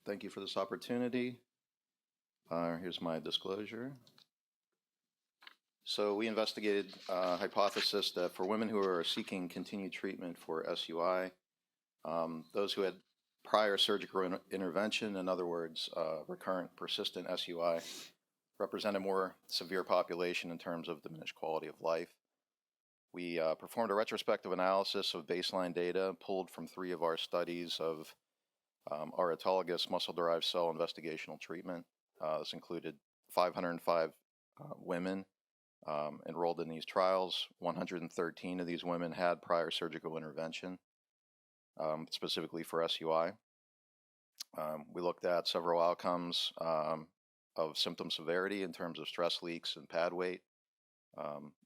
Thank you for this opportunity. Here's my disclosure. So we investigated a hypothesis that for women who are seeking continued treatment for SUI, those who had prior surgical intervention, in other words, recurrent persistent SUI, represent a more severe population in terms of diminished quality of life. We performed a retrospective analysis of baseline data pulled from 3 of our studies of our autologous muscle-derived cell investigational treatment. This included 505 women enrolled in these trials. 113 of these women had prior surgical intervention, specifically for SUI. We looked at several outcomes of symptom severity in terms of stress leaks and pad weight.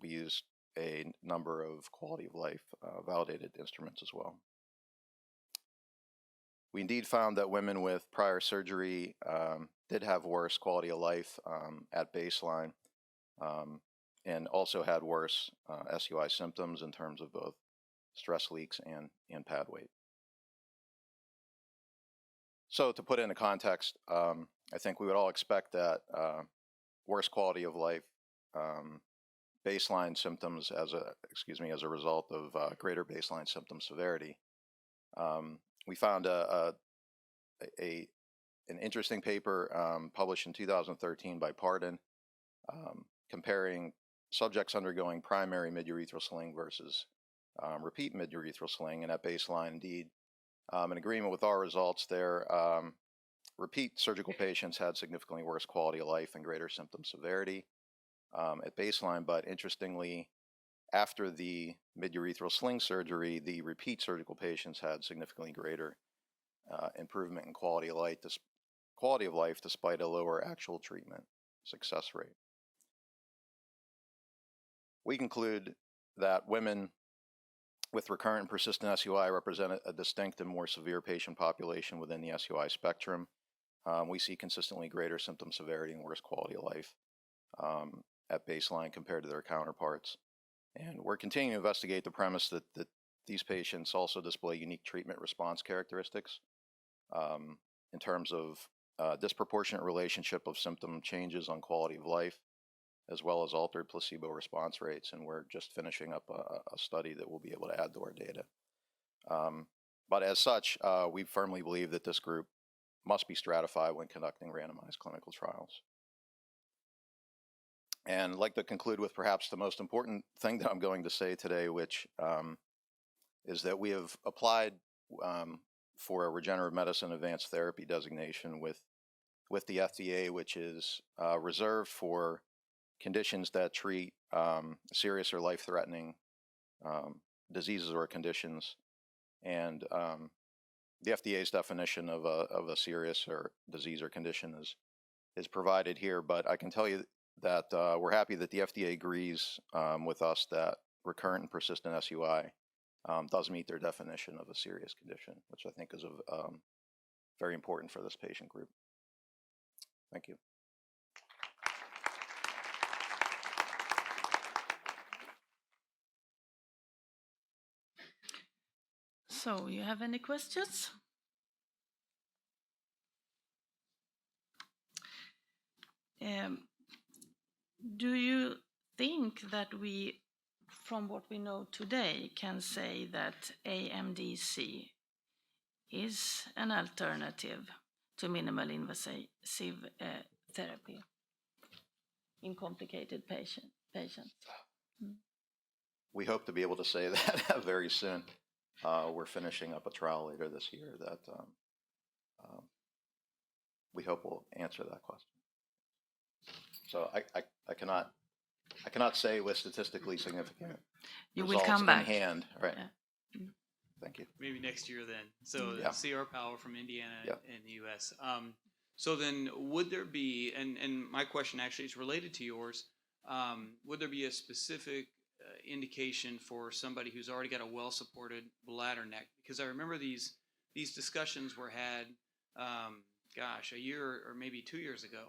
We used a number of quality of life validated instruments as well. We indeed found that women with prior surgery did have worse quality of life at baseline and also had worse SUI symptoms in terms of both stress leaks and pad weight. So to put it into context, I think we would all expect that worse quality of life baseline symptoms as a result of greater baseline symptom severity. We found an interesting paper published in 2013 by Pardon comparing subjects undergoing primary midurethral sling versus repeat midurethral sling, and at baseline, indeed, in agreement with our results there, repeat surgical patients had significantly worse quality of life and greater symptom severity at baseline, but interestingly, after the midurethral sling surgery, the repeat surgical patients had significantly greater improvement in quality of life despite a lower actual treatment success rate. We conclude that women with recurrent and persistent SUI represent a distinct and more severe patient population within the SUI spectrum. We see consistently greater symptom severity and worse quality of life at baseline compared to their counterparts. And we're continuing to investigate the premise that these patients also display unique treatment response characteristics in terms of disproportionate relationship of symptom changes on quality of life, as well as altered placebo response rates. And we're just finishing up a study that we'll be able to add to our data. But as such, we firmly believe that this group must be stratified when conducting randomized clinical trials. And I'd like to conclude with perhaps the most important thing that I'm going to say today, which is that we have applied for a regenerative medicine advanced therapy designation with the FDA, which is reserved for conditions that treat serious or life-threatening diseases or conditions. And the FDA's definition of a serious or disease or condition is provided here, but I can tell you that we're happy that the FDA agrees with us that recurrent and persistent SUI does meet their definition of a serious condition, which I think is very important for this patient group. Thank you. So, you have any questions? Do you think that we, from what we know today, can say that AMDC is an alternative to minimal invasive therapy in complicated patients? We hope to be able to say that very soon. We're finishing up a trial later this year that we hope will answer that question. So I cannot say with statistically significant you results will come back in hand. Right. Yeah. Thank you. Maybe next year then. So yeah. CR Powell from Indiana in the U.S. So then would there be, and my question actually is related to yours, would there be a specific indication for somebody who's already got a well-supported bladder neck? Because I remember these discussions were had, a year or maybe 2 years ago,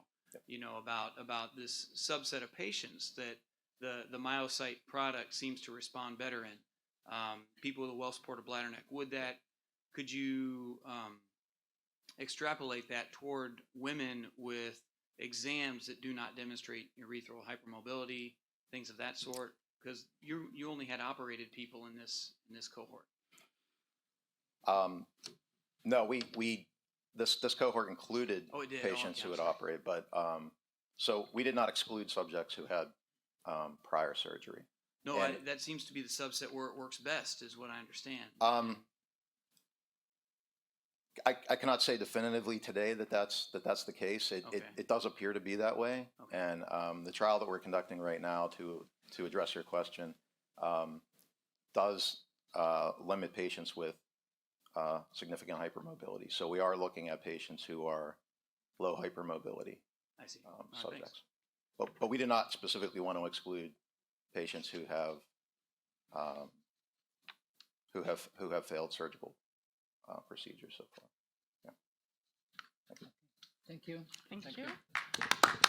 about this subset of patients that the myocyte product seems to respond better in. People with a well-supported bladder neck. Could you extrapolate that toward women with exams that do not demonstrate urethral hypermobility, things of that sort? Because you only had operated people in this cohort. No, this cohort included Oh, it did. patients Okay, who I'm had sorry. operated, but so we did not exclude subjects who had prior surgery. No, And- that seems to be the subset where it works best, is what I understand. I cannot say definitively today that that's the case. Okay. It does appear to be that way, Okay. and the trial that we're conducting right now to address your question does limit patients with significant hypermobility. So we are looking at patients who are low hypermobility I see. All right, subjects, but we did not specifically want to exclude patients who have failed surgical procedures so far. Yeah. Thank you. Thank Thank you. you.